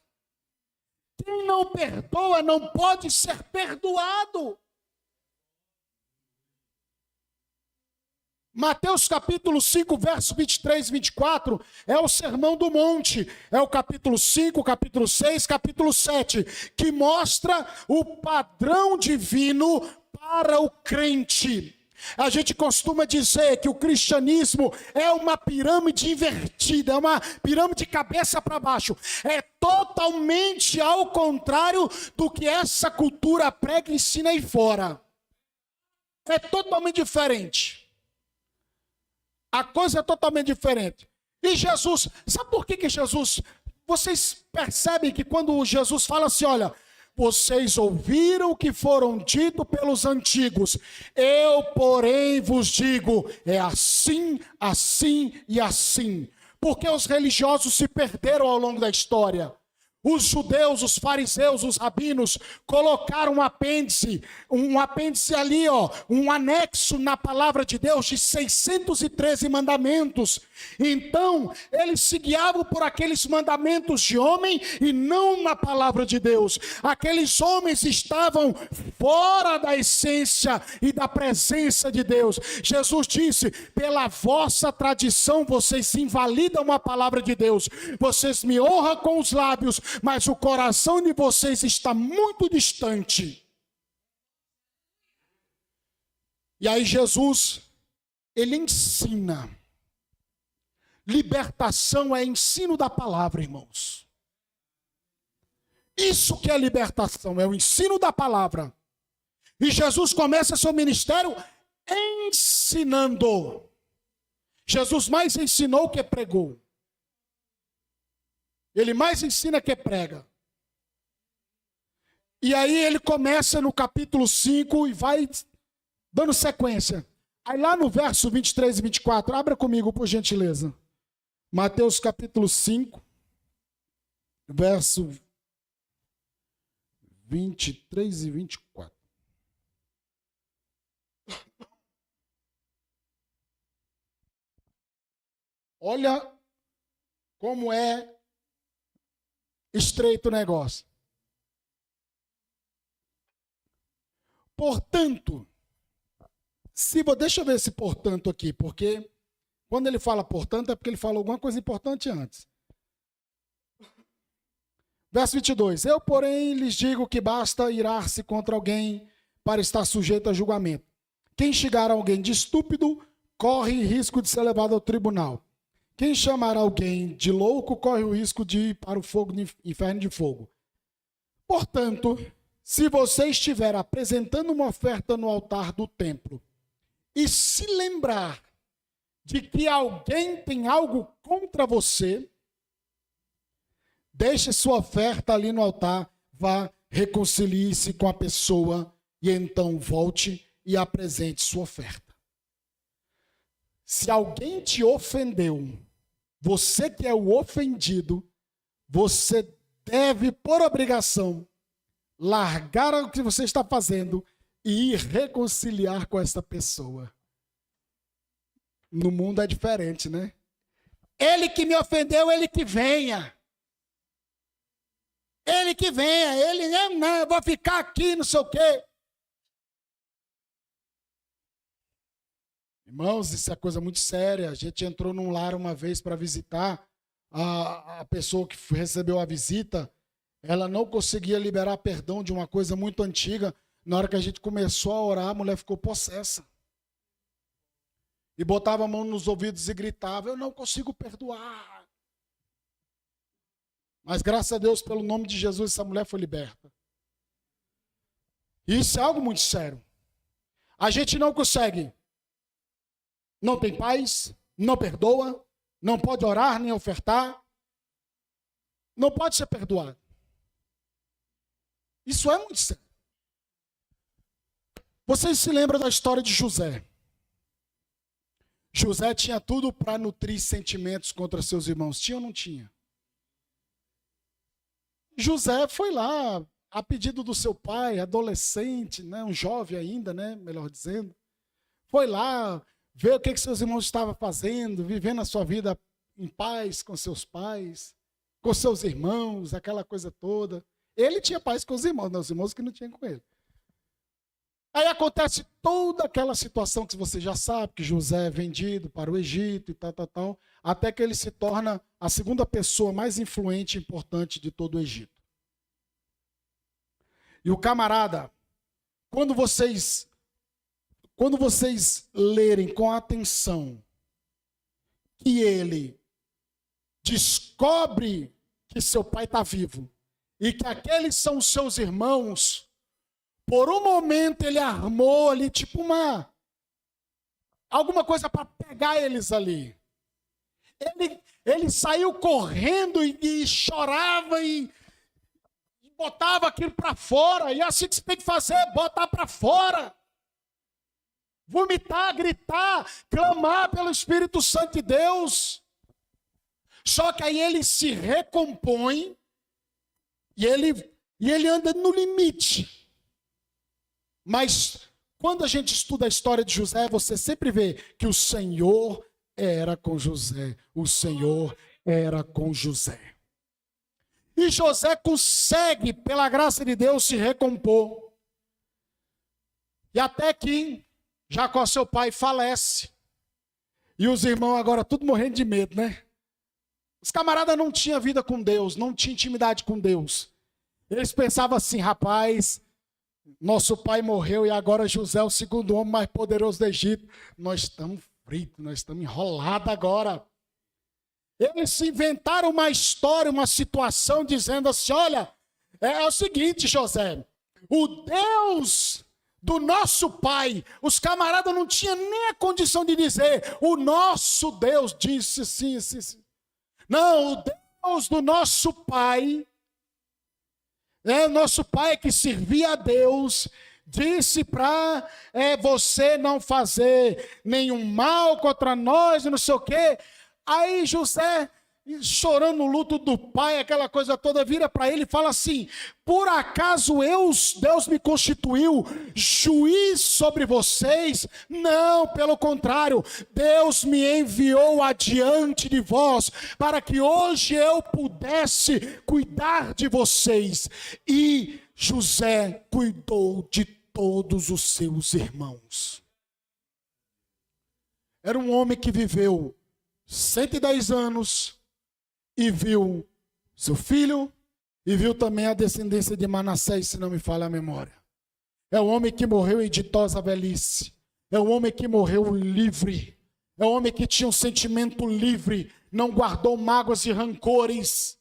Quem não perdoa não pode ser perdoado. Mateus capítulo 5, verso 23 e 24, é o Sermão do Monte, é o capítulo 5, capítulo 6, capítulo 7, que mostra o padrão divino para o crente. A gente costuma dizer que o cristianismo é uma pirâmide invertida, é uma pirâmide de cabeça para baixo. É totalmente ao contrário do que essa cultura prega e ensina aí fora. É totalmente diferente. A coisa é totalmente diferente. E Jesus, sabe por que Jesus... Vocês percebem que quando Jesus fala assim, olha, vocês ouviram o que foram dito pelos antigos, eu, porém, vos digo, é assim, assim e assim. Porque os religiosos se perderam ao longo da história. Os judeus, os fariseus, os rabinos colocaram um apêndice ali, um anexo na palavra de Deus de 613 mandamentos. Então, eles se guiavam por aqueles mandamentos de homem e não na palavra de Deus. Aqueles homens estavam fora da essência e da presença de Deus. Jesus disse, pela vossa tradição vocês invalidam a palavra de Deus. Vocês me honram com os lábios, mas o coração de vocês está muito distante. E aí Jesus, ele ensina. Libertação é ensino da palavra, irmãos. Isso que é libertação, é o ensino da palavra. E Jesus começa seu ministério ensinando. Jesus mais ensinou que pregou. Ele mais ensina que prega. E aí ele começa no capítulo 5 e vai dando sequência. Aí lá no verso 23 e 24, abra comigo por gentileza. Mateus capítulo 5, verso 23 e 24. Olha como é estreito o negócio. Portanto, deixa eu ver esse portanto aqui, porque quando ele fala portanto é porque ele fala alguma coisa importante antes. Verso 22. Eu, porém, lhes digo que basta irar-se contra alguém para estar sujeito a julgamento. Quem xingar alguém de estúpido corre risco de ser levado ao tribunal. Quem chamar alguém de louco corre o risco de ir para o fogo do inferno de fogo. Portanto, se você estiver apresentando uma oferta no altar do templo e se lembrar de que alguém tem algo contra você, deixe sua oferta ali no altar, vá, reconcilie-se com a pessoa e então volte e apresente sua oferta. Se alguém te ofendeu, você que é o ofendido, você deve, por obrigação, largar o que você está fazendo e ir reconciliar com essa pessoa. No mundo é diferente, né? Ele que me ofendeu, ele que venha. Ele que venha. Ele, não, eu vou ficar aqui, não sei o quê. Irmãos, isso é coisa muito séria. A gente entrou num lar uma vez para visitar. A pessoa que recebeu a visita, ela não conseguia liberar perdão de uma coisa muito antiga. Na hora que a gente começou a orar, a mulher ficou possessa. E botava a mão nos ouvidos e gritava, eu não consigo perdoar. Mas graças a Deus, pelo nome de Jesus, essa mulher foi liberta. Isso é algo muito sério. A gente não consegue. Não tem paz, não perdoa, não pode orar nem ofertar, não pode ser perdoado. Isso é muito sério. Vocês se lembram da história de José? José tinha tudo para nutrir sentimentos contra seus irmãos. Tinha ou não tinha? José foi lá, a pedido do seu pai, adolescente, né, um jovem ainda, né, melhor dizendo. Foi lá ver o que seus irmãos estavam fazendo, vivendo a sua vida em paz com seus pais, com seus irmãos, aquela coisa toda. Ele tinha paz com os irmãos, não, os irmãos que não tinham com ele. Aí acontece toda aquela situação que você já sabe, que José é vendido para o Egito e tal, até que ele se torna a segunda pessoa mais influente e importante de todo o Egito. E o camarada, quando vocês lerem com atenção que ele descobre que seu pai está vivo e que aqueles são os seus irmãos, por um momento ele armou ali tipo alguma coisa para pegar eles ali. Ele saiu correndo e chorava e botava aquilo para fora. E é assim que você tem que fazer, botar para fora. Vomitar, gritar, clamar pelo Espírito Santo de Deus. Só que aí ele se recompõe e ele anda no limite. Mas quando a gente estuda a história de José, você sempre vê que o Senhor era com José. O Senhor era com José. E José consegue, pela graça de Deus, se recompor. E até que Jacó, seu pai, falece. E os irmãos agora tudo morrendo de medo, né? Os camaradas não tinham vida com Deus, não tinham intimidade com Deus. Eles pensavam assim, rapaz, nosso pai morreu e agora José é o segundo homem mais poderoso do Egito. Nós estamos fritos, nós estamos enrolados agora. Eles inventaram uma história, uma situação, dizendo assim, olha, É o seguinte, José, o Deus do nosso pai, os camaradas não tinham nem a condição de dizer, o nosso Deus disse sim, sim, sim. Não, o Deus do nosso pai, nosso pai que servia a Deus, disse para você não fazer nenhum mal contra nós e não sei o quê. Aí José, chorando no luto do pai, aquela coisa toda, vira para ele e fala assim: por acaso Deus me constituiu juiz sobre vocês? Não, pelo contrário, Deus me enviou adiante de vós, para que hoje eu pudesse cuidar de vocês. E José cuidou de todos os seus irmãos. Era um homem que viveu 110 anos, e viu seu filho, e viu também a descendência de Manassés, se não me falha a memória. É um homem que morreu em ditosa velhice. É um homem que morreu livre. É um homem que tinha um sentimento livre, não guardou mágoas e rancores.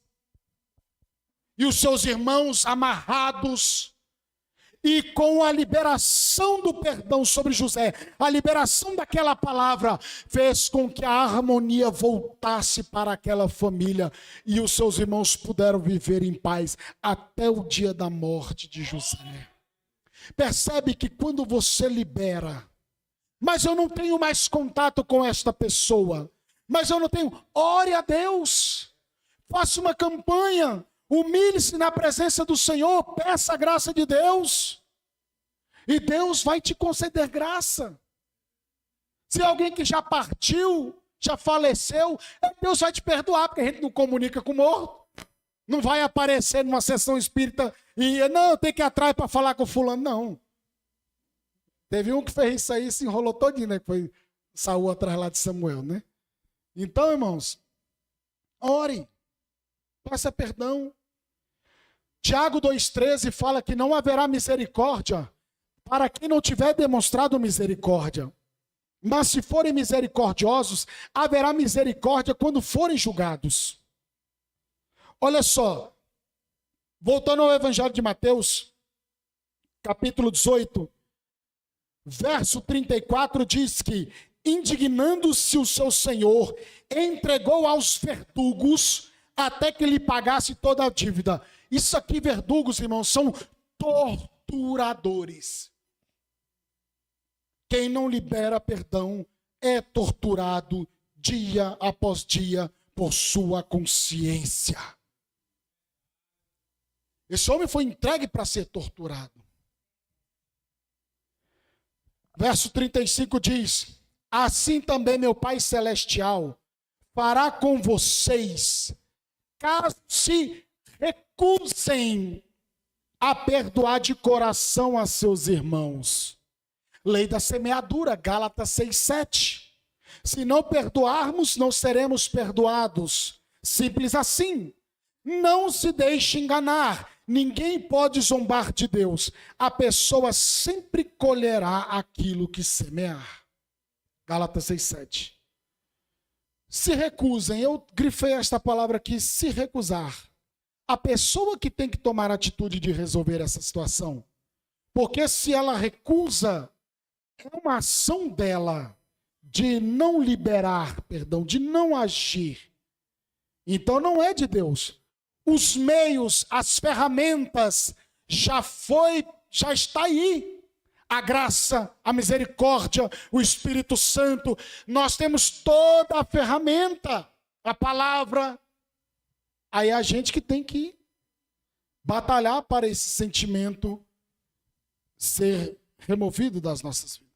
E os seus irmãos amarrados. E com a liberação do perdão sobre José, a liberação daquela palavra, fez com que a harmonia voltasse para aquela família. E os seus irmãos puderam viver em paz até o dia da morte de José. Percebe que quando você libera, mas eu não tenho mais contato com esta pessoa, mas eu não tenho, ore a Deus, faça uma campanha, humilhe-se na presença do Senhor, peça a graça de Deus. E Deus vai te conceder graça. Se alguém que já partiu, já faleceu, Deus vai te perdoar, porque a gente não comunica com o morto. Não vai aparecer numa sessão espírita e, não, eu tenho que ir atrás para falar com o fulano, não. Teve um que fez isso aí e se enrolou todinho, né? Que foi Saul atrás lá de Samuel, né? Então, irmãos, ore, peça perdão. Tiago 2,13 fala que não haverá misericórdia para quem não tiver demonstrado misericórdia. Mas se forem misericordiosos, haverá misericórdia quando forem julgados. Olha só, voltando ao Evangelho de Mateus, capítulo 18, verso 34, diz que, indignando-se o seu senhor, entregou aos verdugos até que lhe pagasse toda a dívida. Isso aqui, verdugos, irmãos, são torturadores. Quem não libera perdão é torturado dia após dia por sua consciência. Esse homem foi entregue para ser torturado. Verso 35 diz: assim também meu Pai Celestial fará com vocês, caso se recusem a perdoar de coração a seus irmãos. Lei da semeadura, Gálatas 6,7. Se não perdoarmos, não seremos perdoados. Simples assim. Não se deixe enganar. Ninguém pode zombar de Deus. A pessoa sempre colherá aquilo que semear. Gálatas 6,7. Se recusem, eu grifei esta palavra aqui, se recusar. A pessoa que tem que tomar a atitude de resolver essa situação. Porque se ela recusa, é uma ação dela de não liberar, perdão, de não agir. Então não é de Deus. Os meios, as ferramentas, já está aí. A graça, a misericórdia, o Espírito Santo. Nós temos toda a ferramenta, a palavra. Aí é a gente que tem que batalhar para esse sentimento ser removido das nossas vidas.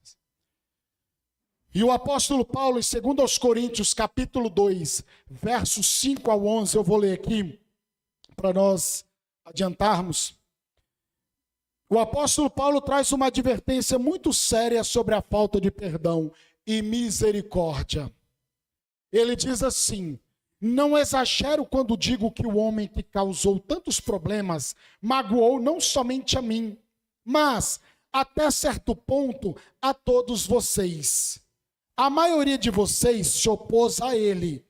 E o apóstolo Paulo, em 2 Coríntios, capítulo 2, versos 5 ao 11, eu vou ler aqui, para nós adiantarmos. O apóstolo Paulo traz uma advertência muito séria sobre a falta de perdão e misericórdia. Ele diz assim: não exagero quando digo que o homem que causou tantos problemas magoou não somente a mim, mas, até certo ponto, a todos vocês. A maioria de vocês se opôs a ele,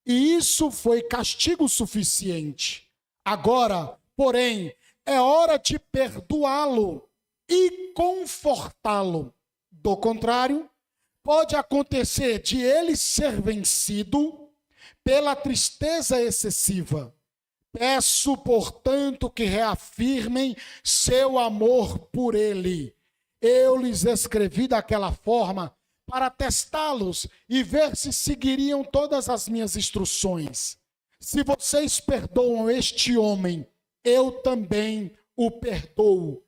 e isso foi castigo suficiente. Agora, porém, é hora de perdoá-lo e confortá-lo. Do contrário, pode acontecer de ele ser vencido pela tristeza excessiva. Peço, portanto, que reafirmem seu amor por ele. Eu lhes escrevi daquela forma para testá-los e ver se seguiriam todas as minhas instruções. Se vocês perdoam este homem, eu também o perdoo.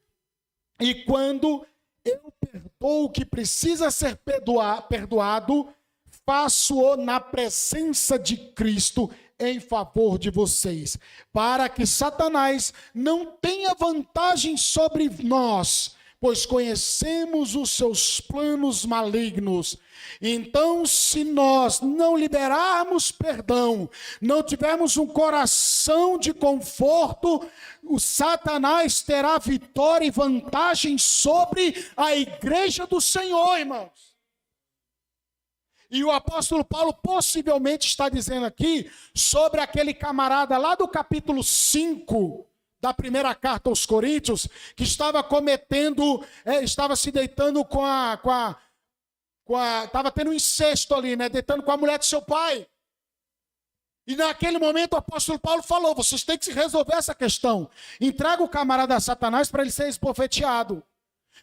E quando eu perdoo o que precisa ser perdoado, faço-o na presença de Cristo em favor de vocês, para que Satanás não tenha vantagem sobre nós, pois conhecemos os seus planos malignos. Então, se nós não liberarmos perdão, não tivermos um coração de conforto, o Satanás terá vitória e vantagem sobre a igreja do Senhor, irmãos. E o apóstolo Paulo possivelmente está dizendo aqui sobre aquele camarada lá do capítulo 5 da primeira carta aos Coríntios, que estava estava se deitando estava tendo um incesto ali, né? Deitando com a mulher de seu pai. E naquele momento o apóstolo Paulo falou: vocês têm que resolver essa questão. Entrega o camarada a Satanás para ele ser esbofeteado.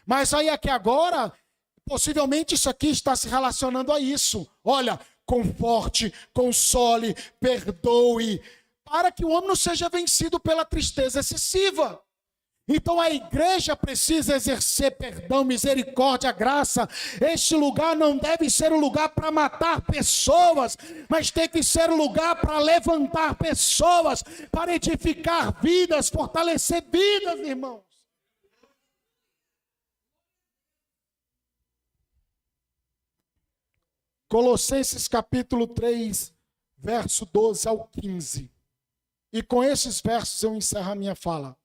Mas aí aqui agora, possivelmente isso aqui está se relacionando a isso. Olha, conforte, console, perdoe, para que o homem não seja vencido pela tristeza excessiva. Então a igreja precisa exercer perdão, misericórdia, graça. Este lugar não deve ser um lugar para matar pessoas, mas tem que ser um lugar para levantar pessoas, para edificar vidas, fortalecer vidas, irmãos. Colossenses capítulo 3, verso 12 ao 15. E com esses versos eu encerro a minha fala.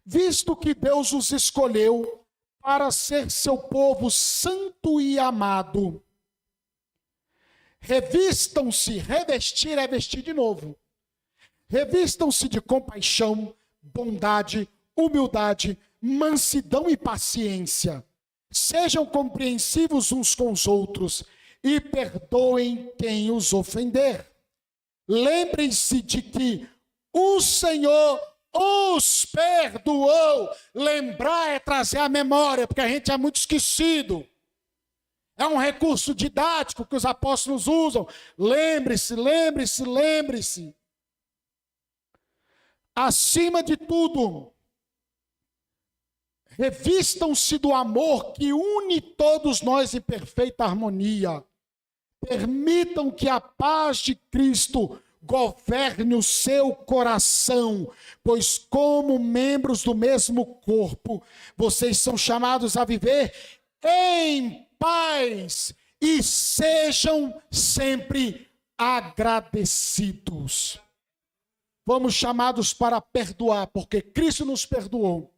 Visto que Deus os escolheu para ser seu povo santo e amado, revistam-se, revestir é vestir de novo. Revistam-se de compaixão, bondade, humildade, mansidão e paciência. Sejam compreensivos uns com os outros e perdoem quem os ofender. Lembrem-se de que o Senhor os perdoou. Lembrar é trazer a memória, porque a gente é muito esquecido. É um recurso didático que os apóstolos usam. Lembre-se, lembre-se, lembre-se. Acima de tudo, revistam-se do amor que une todos nós em perfeita harmonia. Permitam que a paz de Cristo governe o seu coração, pois como membros do mesmo corpo, vocês são chamados a viver em paz e sejam sempre agradecidos. Fomos chamados para perdoar, porque Cristo nos perdoou.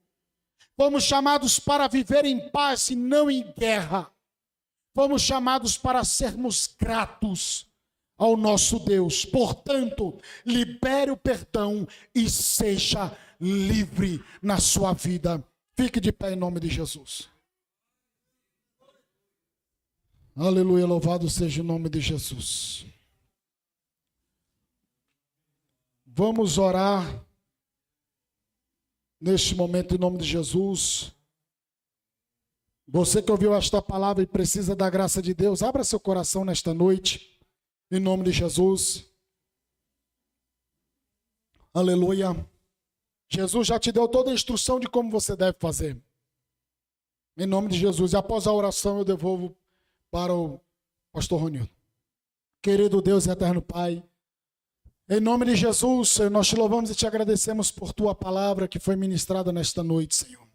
Fomos chamados para viver em paz e não em guerra. Fomos chamados para sermos gratos ao nosso Deus. Portanto, libere o perdão e seja livre na sua vida. Fique de pé em nome de Jesus. Aleluia, louvado seja o nome de Jesus. Vamos orar neste momento em nome de Jesus. Você que ouviu esta palavra e precisa da graça de Deus, abra seu coração nesta noite, em nome de Jesus. Aleluia. Jesus já te deu toda a instrução de como você deve fazer. Em nome de Jesus. E após a oração eu devolvo para o pastor Ronildo. Querido Deus e eterno Pai, em nome de Jesus, nós te louvamos e te agradecemos por tua palavra que foi ministrada nesta noite, Senhor.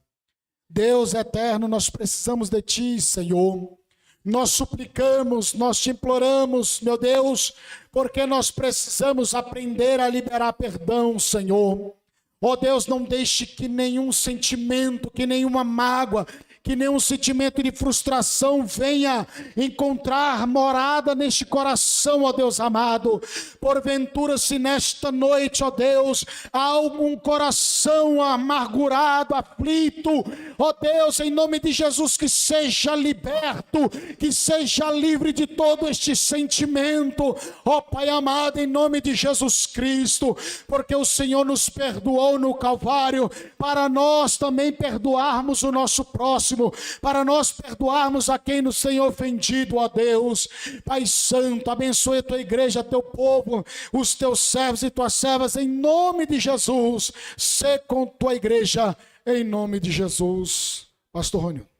Deus eterno, nós precisamos de ti, Senhor. Nós suplicamos, nós te imploramos, meu Deus, porque nós precisamos aprender a liberar perdão, Senhor. Ó Deus, não deixe que nenhum sentimento, que nenhuma mágoa, que nenhum sentimento de frustração venha encontrar morada neste coração, ó Deus amado. Porventura, se nesta noite, ó Deus, há algum coração amargurado, aflito, ó Deus, em nome de Jesus, que seja liberto, que seja livre de todo este sentimento, ó Pai amado, em nome de Jesus Cristo, porque o Senhor nos perdoou no Calvário, para nós também perdoarmos o nosso próximo, para nós perdoarmos a quem nos tem ofendido, ó Deus. Pai Santo, abençoe a tua igreja, teu povo, os teus servos e tuas servas, em nome de Jesus. Sê com tua igreja, em nome de Jesus. Pastor Rônio.